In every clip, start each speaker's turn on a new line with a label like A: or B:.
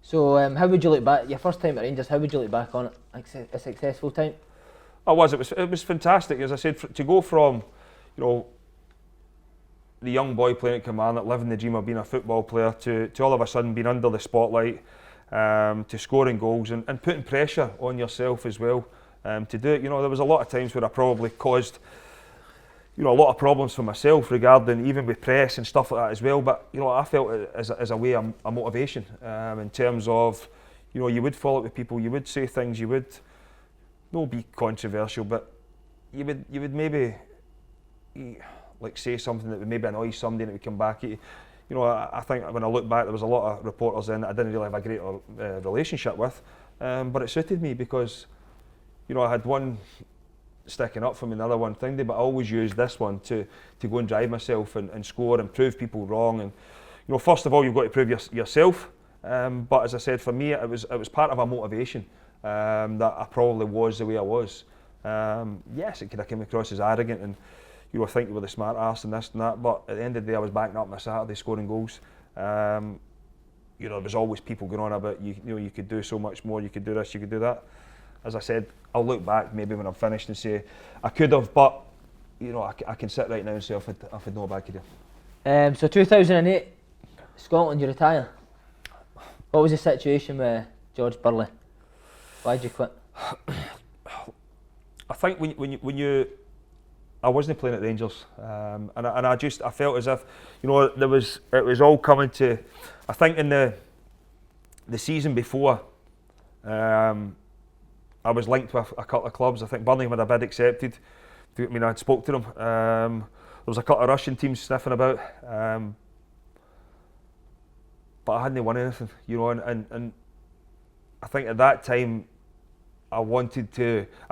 A: So how would you look back, your first time at Rangers, how would you look back on it? Like a successful time?
B: It was fantastic, as I said, to go from, the young boy playing at Kilmarnock, living the dream of being a football player, to all of a sudden being under the spotlight, to scoring goals and putting pressure on yourself as well, to do it. There was a lot of times where I probably caused, a lot of problems for myself regarding even with press and stuff like that as well. But I felt it as a way of a motivation, in terms of, you would follow up with people, you would say things, you would not be controversial, but you would maybe like say something that would maybe annoy somebody and it would come back at you. I think when I look back, there was a lot of reporters in that I didn't really have a great relationship with, but it suited me because, I had one sticking up for me, another one thing, but I always used this one to go and drive myself and score and prove people wrong. And first of all, you've got to prove yourself. But as I said, for me, it was part of a motivation that I probably was the way I was. Yes, it could have come across as arrogant and I think you were the smart arse and this and that. But at the end of the day, I was backing up on a Saturday scoring goals. There was always people going on about you could do so much more, you could do this, you could do that. As I said, I'll look back maybe when I'm finished and say I could have, but I can sit right now and say I've had no bad career.
A: So 2008, Scotland, you retire. What was the situation with George Burley? Why'd you quit?
B: I think when you I wasn't playing at Rangers, and I felt as if it was all coming to. I think in the season before, I was linked with a couple of clubs. I think Birmingham had a bid accepted. I had spoke to them. There was a couple of Russian teams sniffing about, but I hadn't won anything, and I think at that time I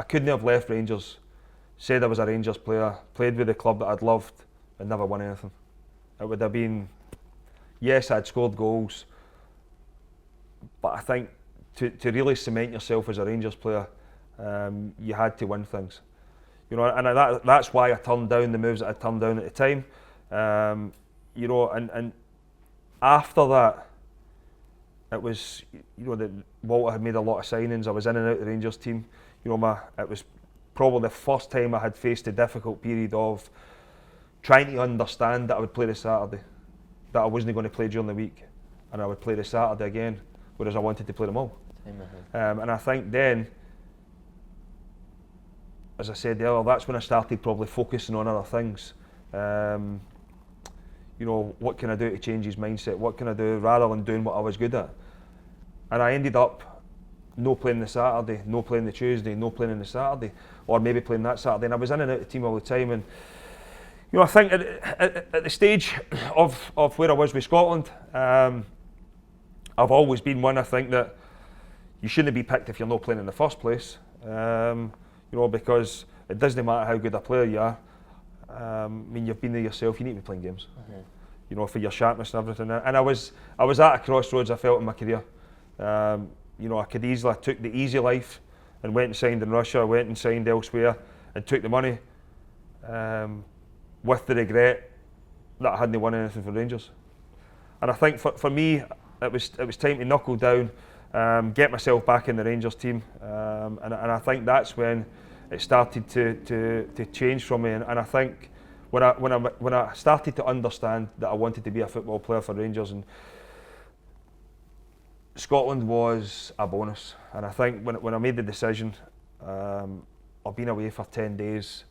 B: couldn't have left Rangers, said I was a Rangers player, played with the club that I'd loved and never won anything. It would have been, yes, I'd scored goals, but I think to really cement yourself as a Rangers player, you had to win things. And that's why I turned down the moves that I turned down at the time. And after that, it was, that Walter had made a lot of signings. I was in and out of the Rangers team. It was probably the first time I had faced a difficult period of trying to understand that I would play the Saturday, that I wasn't going to play during the week, and I would play the Saturday again, whereas I wanted to play them all. And I think then, as I said earlier, that's when I started probably focusing on other things. What can I do to change his mindset? What can I do rather than doing what I was good at? And I ended up no playing the Saturday, no playing the Tuesday, no playing on the Saturday, or maybe playing that Saturday. And I was in and out of the team all the time. And I think at the stage of where I was with Scotland, I've always been one, I think, that you shouldn't be picked if you're not playing in the first place. Because it doesn't matter how good a player you are. You've been there yourself. You need to be playing games. For your sharpness and everything. And I was at a crossroads, I felt, in my career. I could easily took the easy life and went and signed in Russia, went and signed elsewhere, and took the money, with the regret that I hadn't won anything for Rangers. And I think for me, it was time to knuckle down, get myself back in the Rangers team, and I think that's when it started to change for me. And I think when I started to understand that I wanted to be a football player for Rangers, and Scotland was a bonus. And I think when I made the decision, I've been away for 10 days,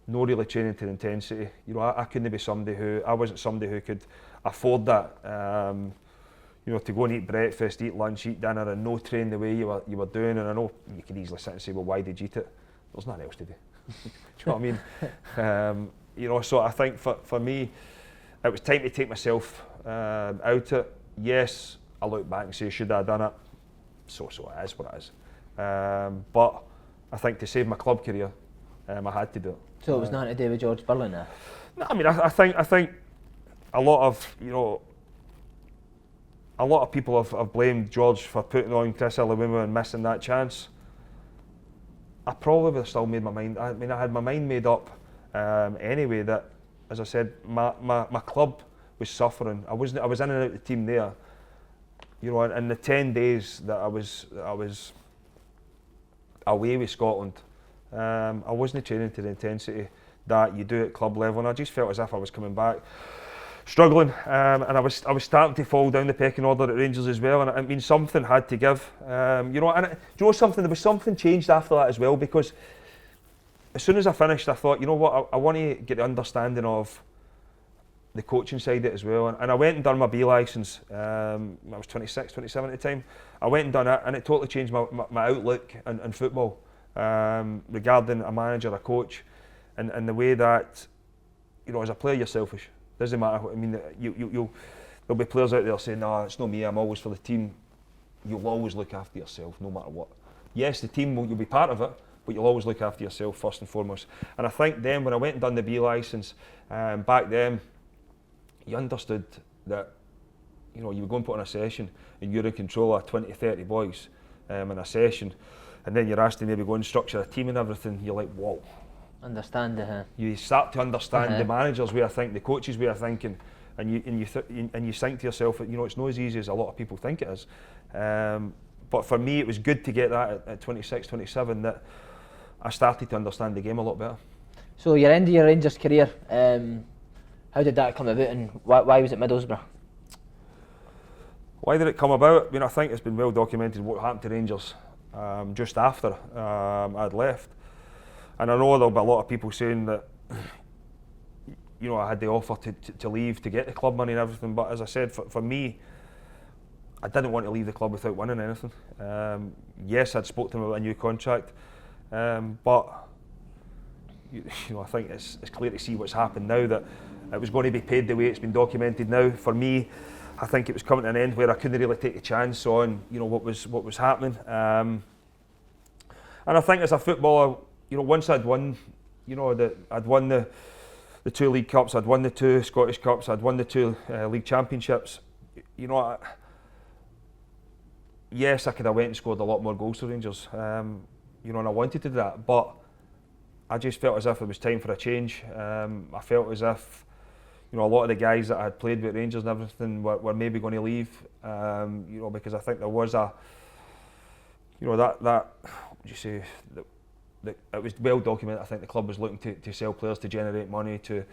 B: no really training to the intensity. I couldn't be I wasn't somebody who could afford that. To go and eat breakfast, eat lunch, eat dinner, and no train the way you were doing. And I know you could easily sit and say, well, why did you eat it? There's nothing else to do. Do you know what I mean? So I think for me, it was time to take myself out it. Yes, I look back and say, should I have done it? So it is what it is. But I think to save my club career, I had to do it.
A: So it was nothing to do with George Burley now?
B: No, I think a lot of people have blamed George for putting on Kris and missing that chance. I probably would have still made my mind. I had my mind made up anyway. That, as I said, my club was suffering. I was in and out of the team there. You know, in the 10 days that I was away with Scotland, I wasn't training to the intensity that you do at club level, and I just felt as if I was coming back struggling, and I was starting to fall down the pecking order at Rangers as well, and I mean something had to give. You know, and do you know something? There was something changed after that as well, because as soon as I finished, I thought, you know what, I want to get the understanding of the coaching side of it as well, and I went and done my B licence. I was 26, 27 at the time. I went and done it, and it totally changed my outlook in football, regarding a manager, a coach, and the way that, you know, as a player you're selfish. Doesn't matter what, I mean, there'll be players out there saying, no, it's not me, I'm always for the team. You'll always look after yourself, no matter what. Yes, the team, you'll be part of it, but you'll always look after yourself first and foremost. And I think then, when I went and done the B licence, back then, you understood that, you know, you would go and put on a session and you're in control of 20 to 30 boys in a session, and then you're asked to maybe go and structure a team and everything. You're like, whoa.
A: Understand
B: You start to understand the manager's way of thinking, the coach's way of thinking, and you think to yourself, you know, it's not as easy as a lot of people think it is. But for me, it was good to get that at 26, 27, that I started to understand the game a lot better.
A: So you're ending your Rangers career. How did that come about, and why was it Middlesbrough?
B: Why did it come about? I mean, I think it's been well documented what happened to Rangers just after I'd left. And I know there'll be a lot of people saying that, you know, I had the offer to leave to get the club money and everything, but as I said, for me, I didn't want to leave the club without winning anything. Yes, I'd spoke to them about a new contract, but you know, I think it's clear to see what's happened now, that it was going to be paid the way it's been documented now. For me, I think it was coming to an end where I couldn't really take a chance on, you know, what was happening. And I think as a footballer, you know, once I'd won, you know, I'd won the 2 League Cups, I'd won the 2 Scottish Cups, I'd won the 2 League Championships. You know, yes, I could have went and scored a lot more goals for Rangers, you know, and I wanted to do that, but I just felt as if it was time for a change. I felt as if, you know, a lot of the guys that I had played with Rangers and everything were maybe going to leave, you know, because I think there was a, you know, that what would you say, it was well documented. I think the club was looking to sell players to generate money, to, you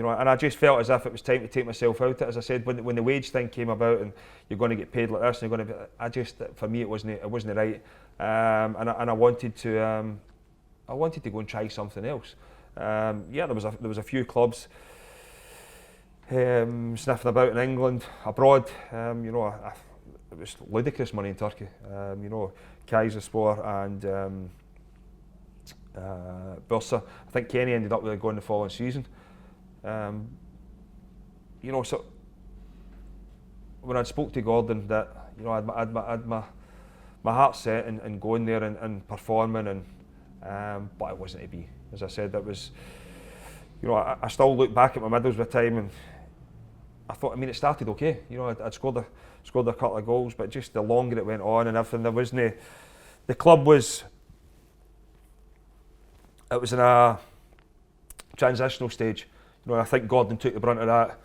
B: know, and I just felt as if it was time to take myself out. As I said, when the wage thing came about and you're going to get paid like this, and you're going to, for me, it wasn't right, and I wanted to go and try something else. Yeah, there was a few clubs sniffing about in England, abroad. You know, it was ludicrous money in Turkey. You know, Kayserispor and Bursa. I think Kenny ended up with going the following season. You know, so when I spoke to Gordon, that, you know, I'd my heart set in going there and performing, and but it wasn't to be. As I said, that was, you know, I still look back at my Middlesbrough time and I thought, I mean, it started okay. You know, I'd scored a couple of goals, but just the longer it went on and everything, there wasn't. The club was. It was in a transitional stage. You know, I think Gordon took the brunt of that.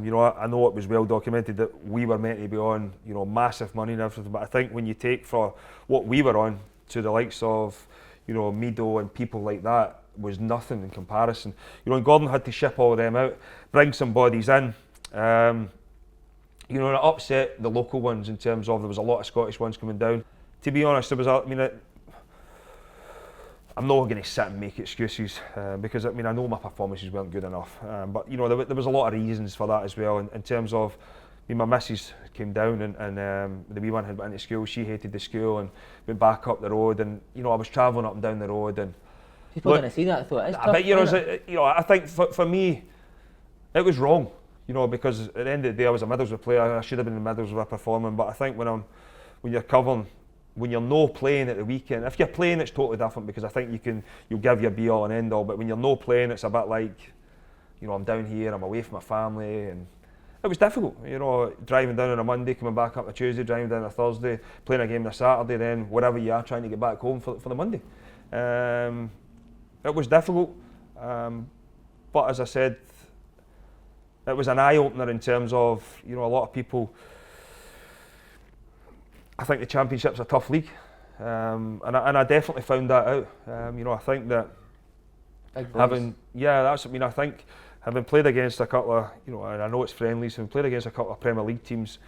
B: You know, I know it was well documented that we were meant to be on, you know, massive money and everything, but I think when you take for what we were on to the likes of, you know, Mido and people like that, was nothing in comparison. You know, and Gordon had to ship all of them out, bring some bodies in. You know, and it upset the local ones in terms of there was a lot of Scottish ones coming down. To be honest, there was I'm not going to sit and make excuses because I mean I know my performances weren't good enough, but you know there was a lot of reasons for that as well. In terms of, I mean, my missus came down and the wee one had went into school. She hated the school and went back up the road, and you know I was travelling up and down the road, and
A: people didn't see that. I thought it's tough.
B: But you know, I think for me, it was wrong. You know, because at the end of the day, I was a Middlesbrough player. I should have been in Middlesbrough performing, but I think when you're covering. When you're no playing at the weekend, if you're playing, it's totally different because I think you'll give your be all and end all. But when you're no playing, it's a bit like, you know, I'm down here, I'm away from my family, and it was difficult. You know, driving down on a Monday, coming back up on a Tuesday, driving down on a Thursday, playing a game on a Saturday, then wherever you are, trying to get back home for the Monday. It was difficult, but as I said, it was an eye opener in terms of, you know, a lot of people. I think the Championship's a tough league, and I definitely found that out. I think that
A: Big boys.
B: I think having played against a couple of, and I know it's friendlies, having played against a couple of Premier League teams,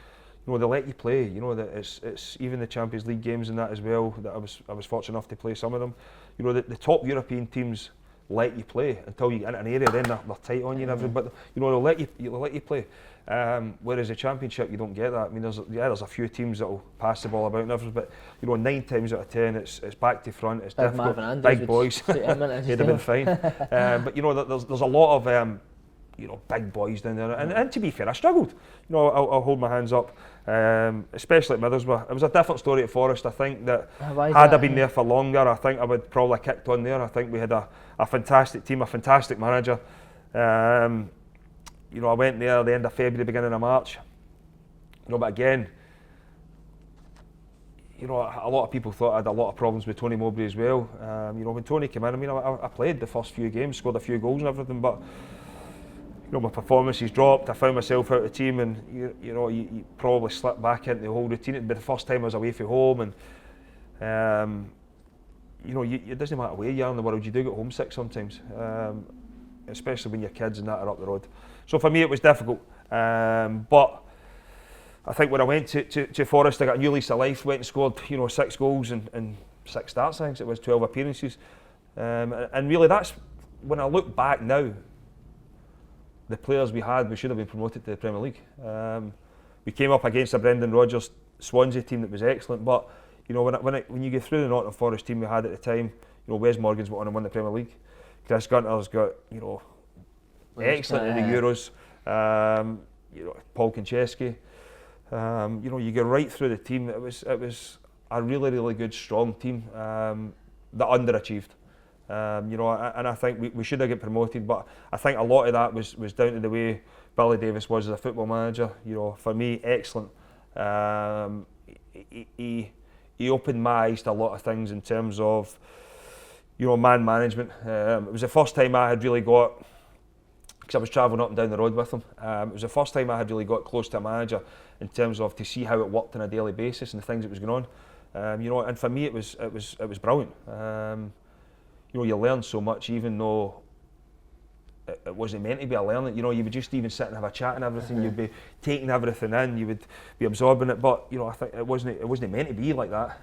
B: they let you play. That it's even the Champions League games and that as well. That I was fortunate enough to play some of them. The top European teams let you play until you get into an area, then they're tight on you and everything. But they'll let you play. Whereas the Championship, you don't get that. I mean, there's a few teams that'll pass the ball about and everything, but 9 times out of 10, it's back to front. It's
A: Big
B: difficult. Big boys. He'd have been fine. But there's a lot of big boys down there. And to be fair, I struggled. I'll hold my hands up. Especially at Middlesbrough. It was a different story at Forest. I think that had I been there for longer, I think I would probably have kicked on there. I think we had a fantastic team, a fantastic manager. I went there at the end of February, beginning of March. But again, a lot of people thought I had a lot of problems with Tony Mowbray as well. When Tony came in, I played the first few games, scored a few goals and everything, but my performances dropped. I found myself out of the team, and you probably slipped back into the whole routine. It'd be the first time I was away from home, and it doesn't matter where you are in the world, you do get homesick sometimes, especially when your kids and that are up the road. So for me, it was difficult, but I think when I went to Forest, I got a new lease of life. Went and scored 6 goals and 6 starts. I think it was 12 appearances, and really that's when I look back now. The players we should have been promoted to the Premier League. We came up against a Brendan Rodgers Swansea team that was excellent, but when you go through the Nottingham Forest team we had at the time, Wes Morgan's went on and won the Premier League. Chris Gunter's got excellent in the Euros. Paul Konchesky. You go right through the team. It was a really, really good, strong team that underachieved. And I think we should have got promoted, but I think a lot of that was down to the way Billy Davies was as a football manager. For me, excellent. He opened my eyes to a lot of things in terms of, man management. It was the first time I had really got, because I was travelling up and down the road with him. It was the first time I had really got close to a manager in terms of to see how it worked on a daily basis and the things that was going on. And for me, it was brilliant. You learn so much, even though it wasn't meant to be a learning. You would just even sit and have a chat and everything. You'd be taking everything in. You would be absorbing it. But I think it wasn't meant to be like that.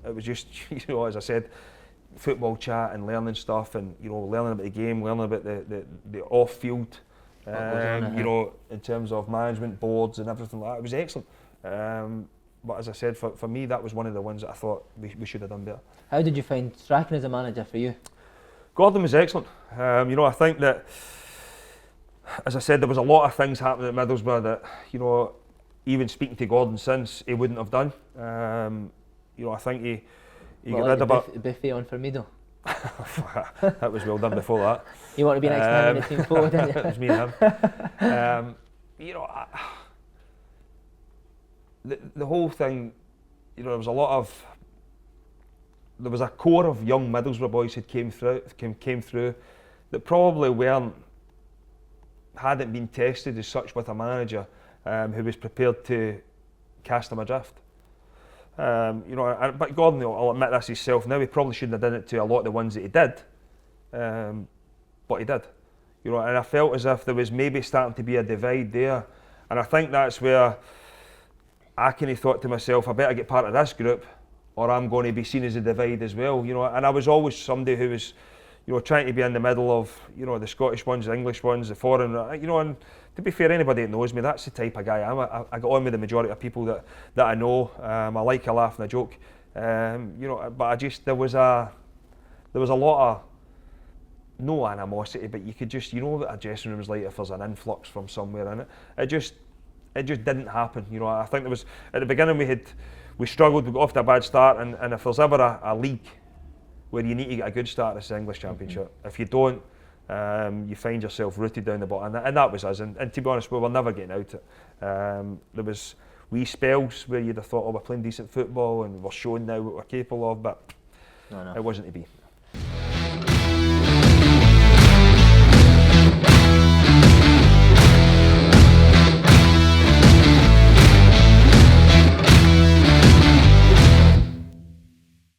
B: It was just as I said, football chat and learning stuff, and learning about the game, learning about the off field. In terms of management boards and everything like that, it was excellent. But as I said, for me, that was one of the ones that I thought we should have done better.
A: How did you find Strachan as a manager for you?
B: Gordon was excellent. I think that, as I said, there was a lot of things happening at Middlesbrough that, even speaking to Gordon since, he wouldn't have done. I think he got rid of it.
A: Buffet on for Middle.
B: That was well done before that.
A: You want to be next to him in the team forward, didn't you?
B: It was me and him. The whole thing, there was a core of young Middlesbrough boys who came through that probably hadn't been tested as such with a manager who was prepared to cast them adrift. But Gordon, I'll admit this himself now, he probably shouldn't have done it to a lot of the ones that he did, but he did. And I felt as if there was maybe starting to be a divide there, and I think that's where I kind of thought to myself, I better get part of this group, or I'm going to be seen as a divide as well. And I was always somebody who was, trying to be in the middle of, the Scottish ones, the English ones, the foreign. And to be fair, anybody that knows me, that's the type of guy I am. I get on with the majority of people that I know. I like a laugh and a joke. But there was a lot of, no animosity, but you could just, what a dressing room is like if there's an influx from somewhere in it. It just didn't happen. I think there was, at the beginning we struggled, we got off to a bad start, and if there's ever a league where you need to get a good start, it's the English Championship. If you don't, you find yourself rooted down the bottom, and that was us. And to be honest, we were never getting out it. There was wee spells where you'd have thought, we're playing decent football and we're showing now what we're capable of, but
A: No.
B: it wasn't to be.